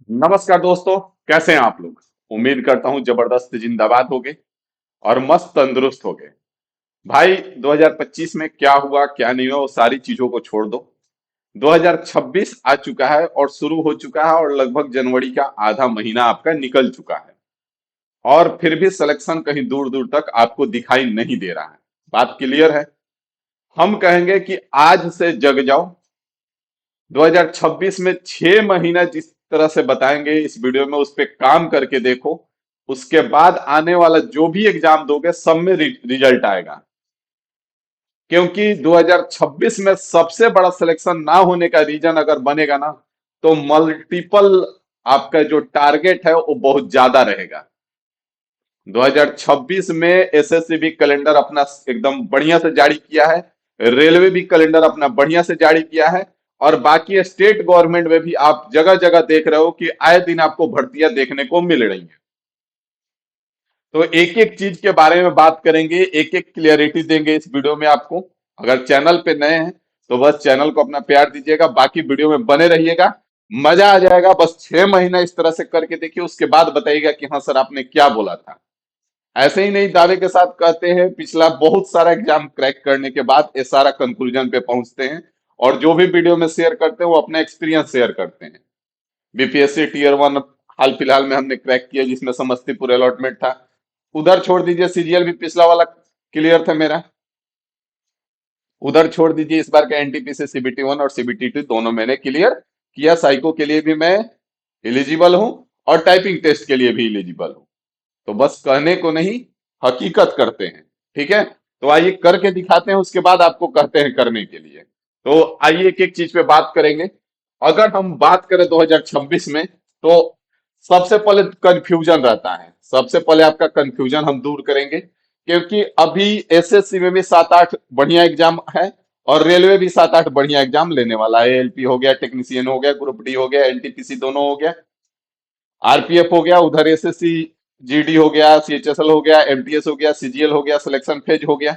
नमस्कार दोस्तों। कैसे हैं आप लोग? उम्मीद करता हूं जबरदस्त जिंदाबाद होगे और मस्त तंदुरुस्त होगे। भाई, 2025 में क्या हुआ क्या नहीं हुआ वो सारी चीजों को छोड़ दो। 2026 आ चुका है और शुरू हो चुका है और लगभग जनवरी का आधा महीना आपका निकल चुका है और फिर भी सिलेक्शन कहीं दूर दूर तक आपको दिखाई नहीं दे रहा है। बात क्लियर है? हम कहेंगे कि आज से जग जाओ। 2026 में 6 महीना जिस तरह से बताएंगे इस वीडियो में उस पर काम करके देखो। उसके बाद आने वाला जो भी एग्जाम दोगे सब में रिजल्ट आएगा। क्योंकि 2026 में सबसे बड़ा सिलेक्शन ना होने का रीजन अगर बनेगा ना, तो मल्टीपल आपका जो टारगेट है वो बहुत ज्यादा रहेगा। 2026 में एसएससी भी कैलेंडर अपना एकदम बढ़िया से जारी किया है। रेलवे भी कैलेंडर अपना बढ़िया से जारी किया है। और बाकी स्टेट गवर्नमेंट में भी आप जगह जगह देख रहे हो कि आए दिन आपको भर्तियां देखने को मिल रही हैं। तो एक एक चीज के बारे में बात करेंगे, एक एक क्लियरिटी देंगे इस वीडियो में आपको। अगर चैनल पे नए हैं तो बस चैनल को अपना प्यार दीजिएगा, बाकी वीडियो में बने रहिएगा। मजा आ जाएगा। बस 6 महीना इस तरह से करके देखिए, उसके बाद बताइएगा कि हाँ सर आपने क्या बोला था। ऐसे ही नहीं दावे के साथ कहते हैं, पिछला बहुत सारा एग्जाम क्रैक करने के बाद ये सारा कंक्लूजन पे पहुंचते हैं। और जो भी वीडियो में शेयर करते हैं वो अपना एक्सपीरियंस शेयर करते हैं। बीपीएससी टीयर 1 हाल फिलहाल में हमने क्रैक किया जिसमें समस्तीपुर अलॉटमेंट था। उधर छोड़ दीजिए, सीजीएल भी पिछला वाला क्लियर था मेरा। उधर छोड़ दीजिए, इस बार का एनटीपीसी सीबीटी 1 और सीबीटी 2 दोनों मैंने क्लियर किया। साइको के लिए भी मैं एलिजिबल हूं और टाइपिंग टेस्ट के लिए भी एलिजिबल हूं। तो बस कहने को नहीं, हकीकत करते हैं। ठीक है? तो आइए करके दिखाते हैं, उसके बाद आपको कहते हैं करने के लिए। तो आइए एक एक चीज पे बात करेंगे। अगर हम बात करें 2026 में, तो सबसे पहले कंफ्यूजन रहता है। सबसे पहले आपका कंफ्यूजन हम दूर करेंगे, क्योंकि अभी एसएससी में भी 7-8 बढ़िया एग्जाम है और रेलवे भी 7-8 बढ़िया एग्जाम लेने वाला है। एलपी हो गया, टेक्नीशियन हो गया, ग्रुप डी हो गया, एनटीपीसी दोनों हो गया, आरपीएफ हो गया, उधर एसएससी जीडी हो गया, सीएचएसएल हो गया, एमटीएस हो गया, सीजीएल हो गया, सिलेक्शन फेज हो गया।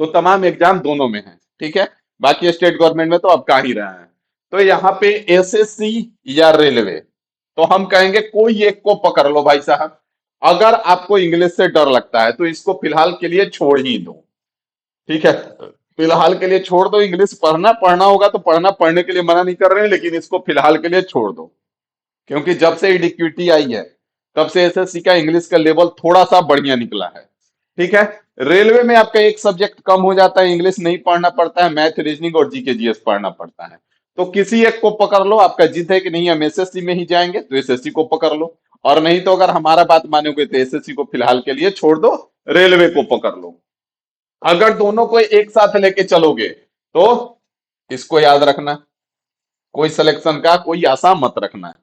तो तमाम एग्जाम दोनों में है। ठीक है? बाकी स्टेट गवर्नमेंट में तो अब का ही रहा है। तो यहाँ पे एसएससी या रेलवे, तो हम कहेंगे कोई एक को पकड़ लो भाई साहब। अगर आपको इंग्लिश से डर लगता है तो इसको फिलहाल के लिए छोड़ ही दो। ठीक है? फिलहाल के लिए छोड़ दो। इंग्लिश पढ़ना पढ़ना होगा तो पढ़ना, पढ़ने के लिए मना नहीं कर रहे हैं, लेकिन इसको फिलहाल के लिए छोड़ दो। क्योंकि जब से इडिक्विटी आई है तब से एसएससी का इंग्लिश का लेवल थोड़ा सा बढ़िया निकला है। ठीक है? रेलवे में आपका एक सब्जेक्ट कम हो जाता है, इंग्लिश नहीं पढ़ना पड़ता है, मैथ रीजनिंग और जीके जीएस पढ़ना पड़ता है। तो किसी एक को पकड़ लो। आपका जिद है कि नहीं हम एसएससी में ही जाएंगे, तो एसएससी को पकड़ लो। और नहीं तो अगर हमारा बात मानोगे तो एसएससी को फिलहाल के लिए छोड़ दो, रेलवे को पकड़ लो। अगर दोनों को एक साथ लेके चलोगे तो इसको याद रखना, कोई सिलेक्शन का कोई आशा मत रखना।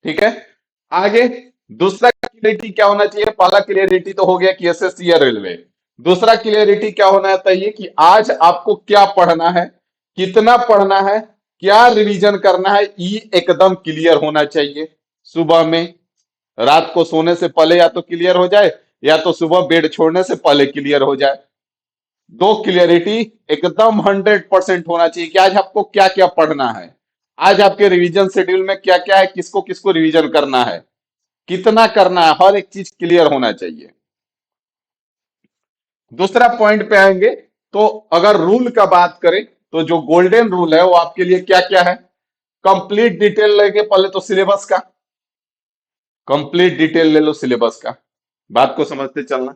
ठीक है? आगे दूसरा क्लियरिटी क्या होना चाहिए? पहला क्लियरिटी तो हो गया कि एसएससी या रेलवे। दूसरा क्लियरिटी क्या होना चाहिए कि आज आपको क्या पढ़ना है, कितना पढ़ना है, क्या रिवीजन करना है, ये एकदम क्लियर होना चाहिए। सुबह में, रात को सोने से पहले या तो क्लियर हो जाए, या तो सुबह बेड छोड़ने से पहले क्लियर हो जाए। दो क्लियरिटी एकदम 100% होना चाहिए कि आज आपको क्या क्या पढ़ना है, आज आपके रिवीजन शेड्यूल में क्या क्या है, किसको किसको रिवीजन करना है, कितना करना है, हर एक चीज क्लियर होना चाहिए। दूसरा पॉइंट पे आएंगे, तो अगर रूल का बात करें तो जो गोल्डन रूल है वो आपके लिए क्या क्या है? कंप्लीट डिटेल लेके पहले तो सिलेबस का, कंप्लीट डिटेल ले लो सिलेबस का। बात को समझते चलना।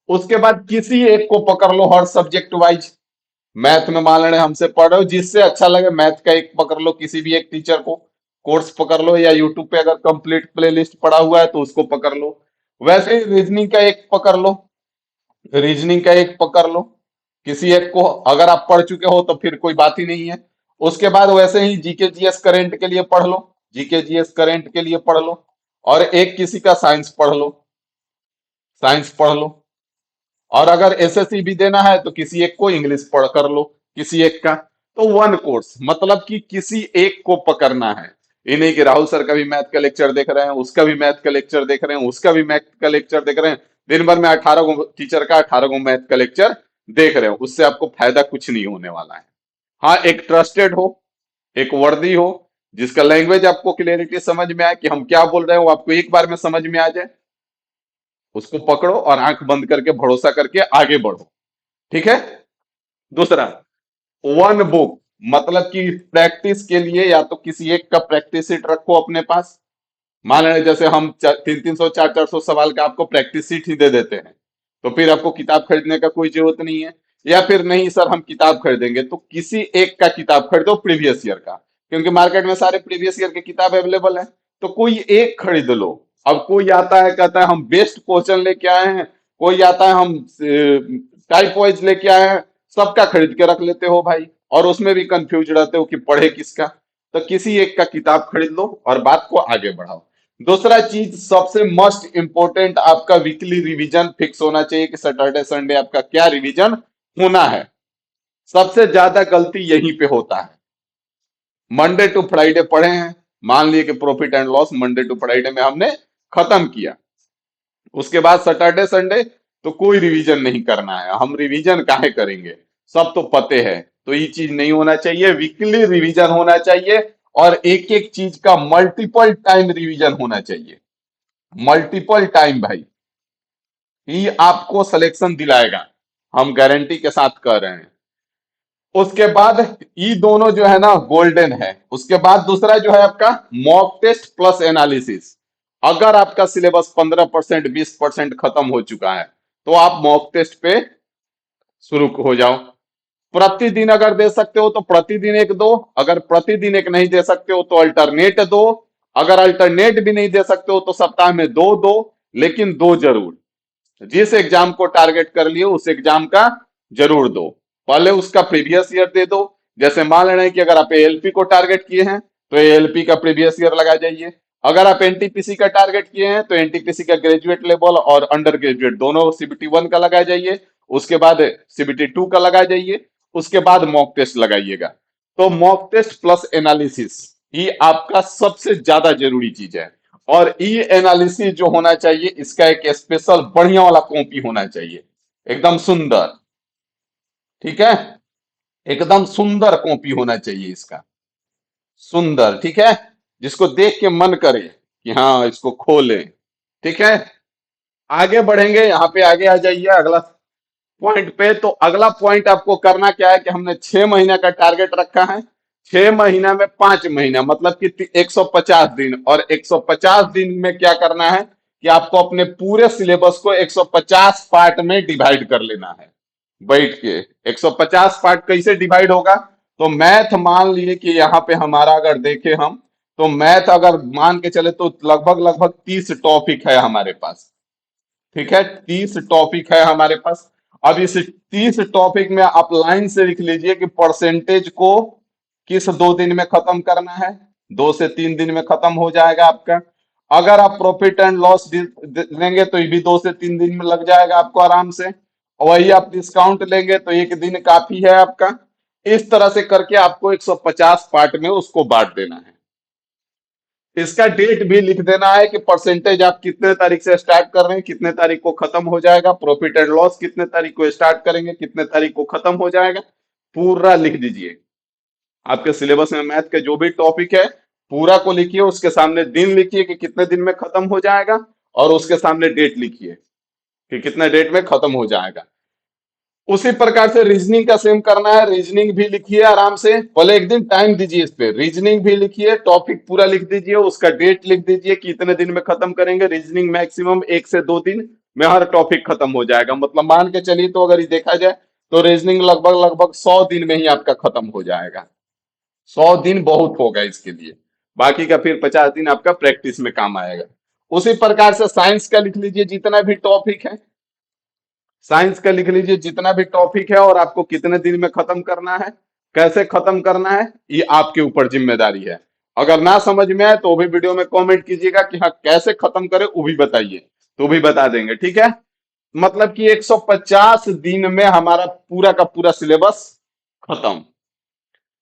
उसके बाद किसी एक को पकड़ लो हर सब्जेक्ट वाइज। मैथ में मान लेने हमसे पढ़ रहे हो, जिससे अच्छा लगे मैथ का एक पकड़ लो, किसी भी एक टीचर को कोर्स पकड़ लो, या यूट्यूब पे अगर कंप्लीट प्लेलिस्ट पड़ा हुआ है तो उसको पकड़ लो। वैसे ही रीजनिंग का एक पकड़ लो, रीजनिंग का एक पकड़ लो। किसी एक को अगर आप पढ़ चुके हो तो फिर कोई बात ही नहीं है। उसके बाद वैसे ही जीके जीएस करेंट के लिए पढ़ लो, जीके जीएस करेंट के लिए पढ़ लो। और एक किसी का साइंस पढ़ लो, साइंस पढ़ लो। और अगर एसएससी भी देना है तो किसी एक को इंग्लिश पढ़ कर लो, किसी एक का। तो वन कोर्स मतलब कि किसी एक को पकड़ना है। ये नहीं कि राहुल सर का भी मैथ का लेक्चर देख रहे हैं, उसका भी मैथ का लेक्चर देख रहे हैं, उसका भी मैथ का लेक्चर देख रहे हैं। दिन भर में 18 गो टीचर का 18 गो मैथ का लेक्चर देख रहे हो, उससे आपको फायदा कुछ नहीं होने वाला है। हाँ, एक ट्रस्टेड हो, एक वर्दी हो, जिसका लैंग्वेज आपको क्लियरिटी समझ में आए कि हम क्या बोल रहे हैं, वो आपको एक बार में समझ में आ जाए, उसको पकड़ो और आंख बंद करके भरोसा करके आगे बढ़ो। ठीक है। दूसरा, वन बुक, मतलब कि प्रैक्टिस के लिए या तो किसी एक का प्रैक्टिस सीट रखो अपने पास। मान लें जैसे हम 300 400 सवाल का आपको प्रैक्टिस सीट ही दे देते हैं, तो फिर आपको किताब खरीदने का कोई जरूरत नहीं है। या फिर नहीं सर हम किताब खरीदेंगे, तो किसी एक का किताब खरीदो प्रीवियस ईयर का, क्योंकि मार्केट में सारे प्रीवियस ईयर की किताब अवेलेबल है। तो कोई एक खरीद लो। अब कोई आता है कहता है हम बेस्ट क्वेश्चन लेके आए हैं, कोई आता है हम टाइप वाइज लेके आए हैं, सबका खरीद के रख लेते हो भाई, और उसमें भी कंफ्यूज रहते हो कि पढ़े किसका। तो किसी एक का किताब खरीद लो और बात को आगे बढ़ाओ। दूसरा चीज सबसे मस्ट इंपॉर्टेंट, आपका वीकली रिवीजन फिक्स होना चाहिए कि सैटरडे संडे आपका क्या रिवीजन होना है। सबसे ज्यादा गलती यहीं पे होता है। मंडे टू फ्राइडे पढ़े हैं, मान लिए कि profit and loss Monday to Friday में हमने खत्म किया, उसके बाद सैटरडे संडे तो कोई रिवीजन नहीं करना है। हम रिवीजन काहे करेंगे, सब तो पते है। तो ये चीज नहीं होना चाहिए, वीकली रिवीजन होना चाहिए। और एक एक चीज का मल्टीपल टाइम रिवीजन होना चाहिए, मल्टीपल टाइम भाई। ये आपको सिलेक्शन दिलाएगा, हम गारंटी के साथ कह रहे हैं। उसके बाद ये दोनों जो है ना गोल्डन है। उसके बाद दूसरा जो है आपका मॉक टेस्ट प्लस एनालिसिस। अगर आपका सिलेबस 15% 20% खत्म हो चुका है, तो आप मॉक टेस्ट पे शुरू हो जाओ। प्रतिदिन अगर दे सकते हो तो प्रतिदिन एक दो, अगर प्रतिदिन एक नहीं दे सकते हो तो अल्टरनेट दो, अगर अल्टरनेट भी नहीं दे सकते हो तो सप्ताह में दो दो, लेकिन दो जरूर। जिस एग्जाम को टारगेट कर लिए उस एग्जाम का जरूर दो। पहले उसका प्रीवियस ईयर दे दो। जैसे मान लेना है कि अगर आप एएलपी को टारगेट किए हैं तो एएलपी का प्रीवियस ईयर लगा जाइए। अगर आप एनटीपीसी का टारगेट किए हैं तो एनटीपीसी का ग्रेजुएट लेवल और अंडर ग्रेजुएट दोनों सीबीटी 1 का लगा जाइए। उसके बाद सीबीटी 2 का लगा जाइए। उसके बाद मॉक टेस्ट लगाइएगा। तो मॉक टेस्ट प्लस एनालिसिस ये आपका सबसे ज्यादा जरूरी चीज है। और ई एनालिसिस जो होना चाहिए, इसका एक स्पेशल बढ़िया वाला कॉपी होना चाहिए, एकदम सुंदर। ठीक है, एकदम सुंदर कॉपी होना चाहिए इसका, सुंदर। ठीक है, जिसको देख के मन करे कि हाँ इसको खोलें। ठीक है, आगे बढ़ेंगे, यहाँ पे आगे आ जाइए अगला पॉइंट पे। तो अगला पॉइंट आपको करना क्या है कि हमने 6 महीने का टारगेट रखा है। 6 महीना में 5 महीना मतलब कि 150 दिन, और 150 दिन में क्या करना है कि आपको अपने पूरे सिलेबस को 150 पार्ट में डिवाइड कर लेना है बैठ के। 150 पार्ट कैसे डिवाइड होगा, तो मैथ मान लिए कि यहाँ पे हमारा अगर देखें हम, तो मैथ अगर मान के चले तो लगभग लगभग 30 टॉपिक है हमारे पास। ठीक है, 30 टॉपिक है हमारे पास। अब इस 30 टॉपिक में आप लाइन से लिख लीजिए कि परसेंटेज को किस 2 दिन में खत्म करना है। 2 से 3 दिन में खत्म हो जाएगा आपका। अगर आप प्रॉफिट एंड लॉस लेंगे तो ये भी 2 से 3 दिन में लग जाएगा आपको आराम से। और वही आप डिस्काउंट लेंगे तो एक दिन काफी है आपका। इस तरह से करके आपको 150 पार्ट में उसको बांट देना है। इसका डेट भी लिख देना है कि परसेंटेज आप कितने तारीख से स्टार्ट कर रहे हैं, कितने तारीख को खत्म हो जाएगा। प्रॉफिट एंड लॉस कितने तारीख को स्टार्ट करेंगे, कितने तारीख को खत्म हो जाएगा, पूरा लिख दीजिए। आपके सिलेबस में मैथ के जो भी टॉपिक है पूरा को लिखिए, उसके सामने दिन लिखिए कि कितने दिन में खत्म हो जाएगा, और उसके सामने डेट लिखिए कि कितने डेट में खत्म हो जाएगा। उसी प्रकार से रीजनिंग का सेम करना है। रीजनिंग भी लिखिए आराम से, पहले एक दिन टाइम दीजिए इस पे। रीजनिंग भी लिखिए, टॉपिक पूरा लिख दीजिए, उसका डेट लिख दीजिए कि इतने दिन में खत्म करेंगे। रीजनिंग मैक्सिमम 1 से 2 दिन में हर टॉपिक खत्म हो जाएगा। मतलब मान के चलिए तो अगर ये देखा जाए तो रीजनिंग लगभग लगभग 100 दिन में ही आपका खत्म हो जाएगा। 100 दिन बहुत होगा इसके लिए। बाकी का फिर 50 दिन आपका प्रैक्टिस में काम आएगा। उसी प्रकार से साइंस का लिख लीजिए जितना भी टॉपिक है। साइंस का लिख लीजिए जितना भी टॉपिक है, और आपको कितने दिन में खत्म करना है, कैसे खत्म करना है, ये आपके ऊपर जिम्मेदारी है। अगर ना समझ में आए तो वो भी वीडियो में कमेंट कीजिएगा कि हाँ कैसे खत्म करें, वो भी बताइए, तो भी बता देंगे। ठीक है, मतलब कि 150 दिन में हमारा पूरा का पूरा सिलेबस खत्म,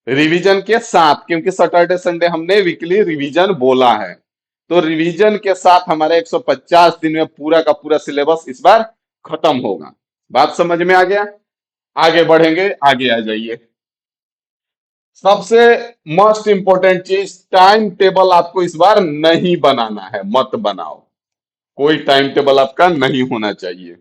रिवीजन के साथ। क्योंकि सैटरडे संडे हमने वीकली रिवीजन बोला है, तो रिवीजन के साथ हमारे 150 दिन में पूरा का पूरा सिलेबस इस बार खत्म होगा। बात समझ में आ गया। आगे बढ़ेंगे, आगे आ जाइए। सबसे मोस्ट इंपॉर्टेंट चीज, टाइम टेबल आपको इस बार नहीं बनाना है, मत बनाओ। कोई टाइम टेबल आपका नहीं होना चाहिए।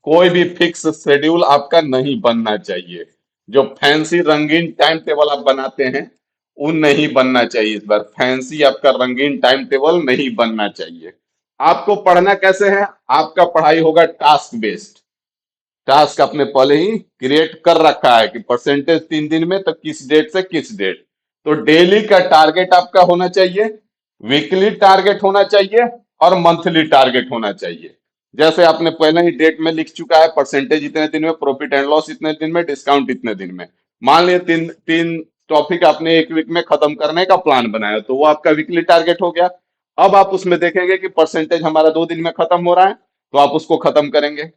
कोई भी फिक्स शेड्यूल आपका नहीं बनना चाहिए। जो फैंसी रंगीन टाइम टेबल आप बनाते हैं, वो नहीं बनना चाहिए। इस बार फैंसी आपका रंगीन टाइम टेबल नहीं बनना चाहिए। आपको पढ़ना कैसे है? आपका पढ़ाई होगा टास्क बेस्ड। टास्क आपने पहले ही क्रिएट कर रखा है कि परसेंटेज 3 दिन में, तो किस डेट से किस डेट। तो डेली का टारगेट आपका होना चाहिए, वीकली टारगेट होना चाहिए, और मंथली टारगेट होना चाहिए। जैसे आपने पहले ही डेट में लिख चुका है, परसेंटेज इतने दिन में, प्रॉफिट एंड लॉस इतने दिन में, डिस्काउंट इतने दिन में। मान लिया तीन तीन टॉपिक आपने एक वीक में खत्म करने का प्लान बनाया, तो वो आपका वीकली टारगेट हो गया। अब आप उसमें देखेंगे कि परसेंटेज हमारा 2 दिन में खत्म हो रहा है, तो आप उसको खत्म करेंगे।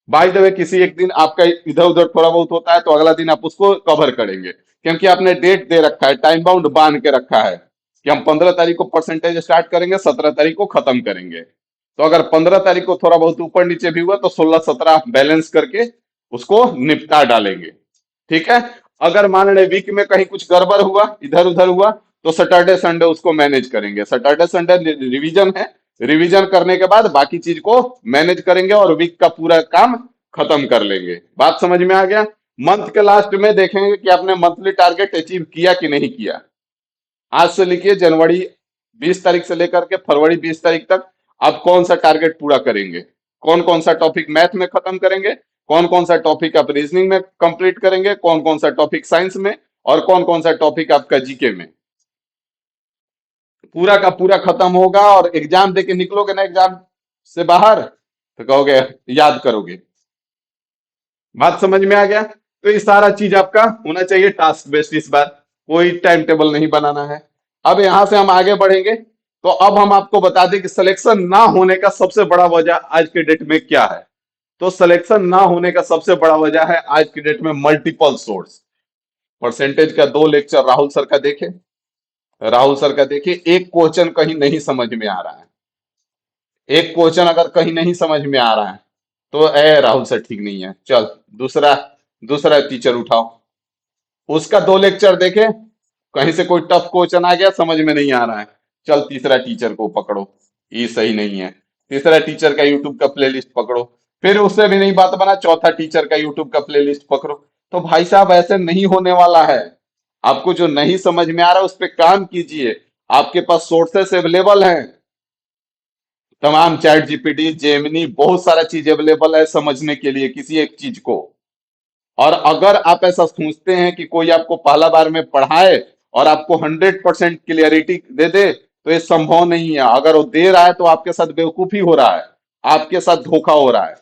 बाय द वे, किसी एक दिन आपका इधर उधर थोड़ा बहुत होता है, तो अगला दिन आप उसको कवर करेंगे, क्योंकि आपने डेट दे रखा है, टाइम बाउंड बांध के रखा है कि हम 15 तारीख को परसेंटेज स्टार्ट करेंगे, 17 तारीख को खत्म करेंगे। तो अगर 15 तारीख को थोड़ा बहुत ऊपर नीचे भी हुआ, तो 16 17 बैलेंस करके उसको निपटा डालेंगे। ठीक है। अगर मान रहे वीक में कहीं कुछ गड़बड़ हुआ, इधर उधर हुआ, तो सैटरडे संडे उसको मैनेज करेंगे। सैटरडे संडे रिवीजन है, रिवीजन करने के बाद बाकी चीज को मैनेज करेंगे और वीक का पूरा काम खत्म कर लेंगे। बात समझ में आ गया? मंथ के लास्ट में देखेंगे कि आपने मंथली टारगेट अचीव किया कि नहीं किया। आज से लिखिए, जनवरी 20 तारीख से लेकर के फरवरी 20 तारीख तक आप कौन सा टारगेट पूरा करेंगे। कौन कौन सा टॉपिक मैथ में खत्म करेंगे, कौन कौन सा टॉपिक आप रीजनिंग में कंप्लीट करेंगे, कौन कौन सा टॉपिक साइंस में, और कौन कौन सा टॉपिक आपका जीके में। पूरा का पूरा खत्म होगा, और एग्जाम देके निकलोगे ना एग्जाम से बाहर, तो कहोगे, याद करोगे। बात समझ में आ गया? तो ये सारा चीज आपका होना चाहिए टास्क बेस्ड इस बार। कोई टाइम टेबल नहीं बनाना है। अब यहां से हम आगे बढ़ेंगे, तो अब हम आपको बता दें कि सिलेक्शन ना होने का सबसे बड़ा वजह आज के डेट में क्या है। तो सिलेक्शन ना होने का सबसे बड़ा वजह है आज की डेट में मल्टीपल सोर्स। परसेंटेज का 2 लेक्चर राहुल सर का देखे, राहुल सर का देखिए, एक क्वेश्चन कहीं नहीं समझ में आ रहा है। एक क्वेश्चन अगर कहीं नहीं समझ में आ रहा है, तो ए राहुल सर ठीक नहीं है, चल दूसरा दूसरा टीचर उठाओ। उसका 2 लेक्चर देखे, कहीं से कोई टफ क्वेश्चन आ गया, समझ में नहीं आ रहा है, चल तीसरा टीचर को पकड़ो, ये सही नहीं है। तीसरा टीचर का यूट्यूब का प्लेलिस्ट पकड़ो। फिर उससे भी नहीं बात बना, चौथा टीचर का यूट्यूब का प्लेलिस्ट पकड़ो। तो भाई साहब, ऐसे नहीं होने वाला है। आपको जो नहीं समझ में आ रहा है उस पर काम कीजिए। आपके पास सोर्सेस अवेलेबल हैं, तमाम चैट जीपीटी, जेमिनी, बहुत सारा चीज अवेलेबल है समझने के लिए किसी एक चीज को। और अगर आप ऐसा सोचते हैं कि कोई आपको पहला बार में पढ़ाए और आपको 100% क्लियरिटी दे दे, तो ये संभव नहीं है। अगर वो दे रहा है तो आपके साथ बेवकूफी हो रहा है, आपके साथ धोखा हो रहा है।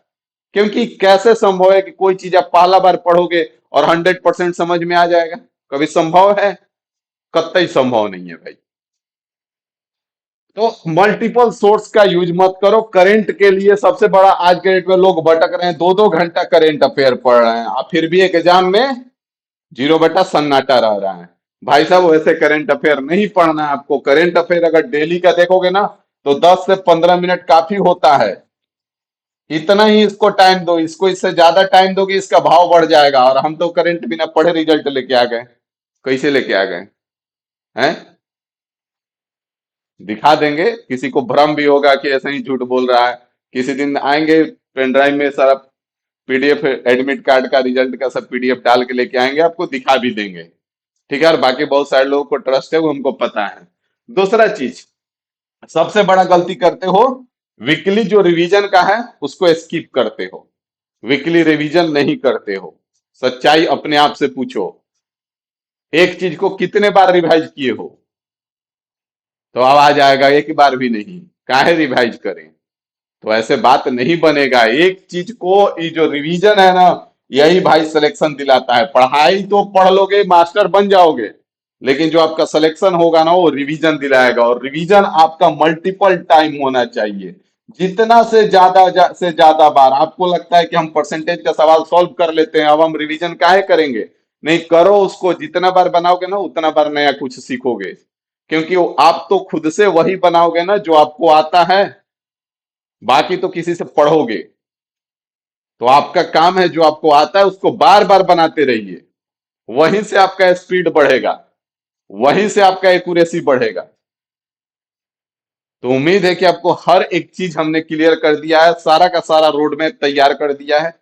क्योंकि कैसे संभव है कि कोई चीज आप पहला बार पढ़ोगे और 100% समझ में आ जाएगा? कभी संभव है? कतई संभव नहीं है भाई। तो मल्टीपल सोर्स का यूज मत करो। करंट के लिए सबसे बड़ा, आज के डेट में लोग भटक रहे हैं, 2 2 घंटा करंट अफेयर पढ़ रहे हैं, आप फिर भी एक एग्जाम में 0 बेटा सन्नाटा रह रहा है। भाई साहब, वैसे करंट अफेयर नहीं पढ़ना है आपको। करंट अफेयर अगर डेली का देखोगे ना, तो 10 से 15 मिनट काफी होता है। इतना ही इसको टाइम दो, इसको इससे ज्यादा टाइम दोगे इसका भाव बढ़ जाएगा। और हम तो करंट बिना पढ़े रिजल्ट लेके आ गए। कैसे लेके आ गए हैं? दिखा देंगे। किसी को भ्रम भी होगा कि ऐसे ही झूठ बोल रहा है। किसी दिन आएंगे, पेन ड्राइव में सारा पीडीएफ, एडमिट कार्ड का, रिजल्ट का सब पीडीएफ डाल के लेके आएंगे, आपको दिखा भी देंगे। ठीक है। और बाकी बहुत सारे लोगों को ट्रस्ट है, वो हमको पता है। दूसरा चीज, सबसे बड़ा गलती करते हो, वीकली जो रिवीजन का है उसको स्किप करते हो। वीकली रिवीजन नहीं करते हो। सच्चाई अपने आप से पूछो, एक चीज को कितने बार रिवाइज किए हो? तो आवाज आएगा, एक बार भी नहीं। काहे रिवाइज करें? तो ऐसे बात नहीं बनेगा। एक चीज को, ये जो रिवीजन है ना, यही भाई सिलेक्शन दिलाता है। पढ़ाई तो पढ़ लोगे, मास्टर बन जाओगे, लेकिन जो आपका सिलेक्शन होगा ना, वो रिवीजन दिलाएगा। और रिवीजन आपका मल्टीपल टाइम होना चाहिए। जितना से से ज्यादा बार आपको लगता है कि हम परसेंटेज का सवाल सॉल्व कर लेते हैं, अब हम रिवीजन काहे करेंगे? नहीं, करो उसको। जितना बार बनाओगे ना, उतना बार नया कुछ सीखोगे। क्योंकि वो आप तो खुद से वही बनाओगे ना जो आपको आता है, बाकी तो किसी से पढ़ोगे। तो आपका काम है जो आपको आता है उसको बार बार बनाते रहिए। वहीं से आपका स्पीड बढ़ेगा, वहीं से आपका एक्यूरेसी बढ़ेगा। तो उम्मीद है कि आपको हर एक चीज हमने क्लियर कर दिया है, सारा का सारा रोड मैप तैयार कर दिया है।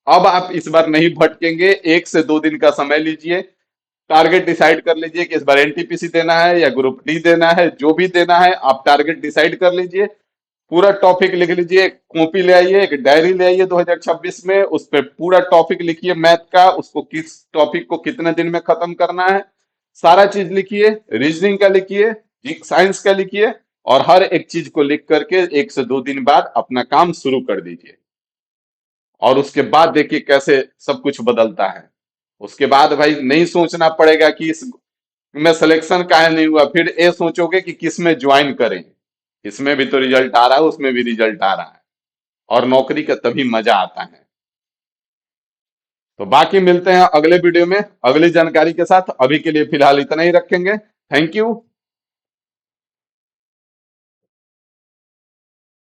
अब आप इस बार नहीं भटकेंगे, 1 से 2 दिन का समय लीजिए, टारगेट डिसाइड कर लीजिए कि इस बार एनटीपीसी देना है या ग्रुप डी देना है, जो भी देना है आप टारगेट डिसाइड कर लीजिए। पूरा टॉपिक लिख लीजिए, एक कॉपी ले आइए, एक डायरी ले आइए 2026 में, उस पर पूरा टॉपिक लिखिए मैथ का, उसको किस टॉपिक को कितने दिन में खत्म करना है, सारा चीज लिखिए। रीजनिंग का लिखिए, साइंस का लिखिए, और हर एक चीज को लिख करके 1 से 2 दिन बाद अपना काम शुरू कर दीजिए। और उसके बाद देखिए कैसे सब कुछ बदलता है। उसके बाद भाई नहीं सोचना पड़ेगा कि इस में सिलेक्शन काहे नहीं हुआ, फिर ये सोचोगे कि किस में ज्वाइन करें। इसमें भी तो रिजल्ट आ रहा है, उसमें भी रिजल्ट आ रहा है, और नौकरी का तभी मजा आता है। तो बाकी मिलते हैं अगले वीडियो में अगली जानकारी के साथ। अभी के लिए फिलहाल इतना ही रखेंगे। Thank you.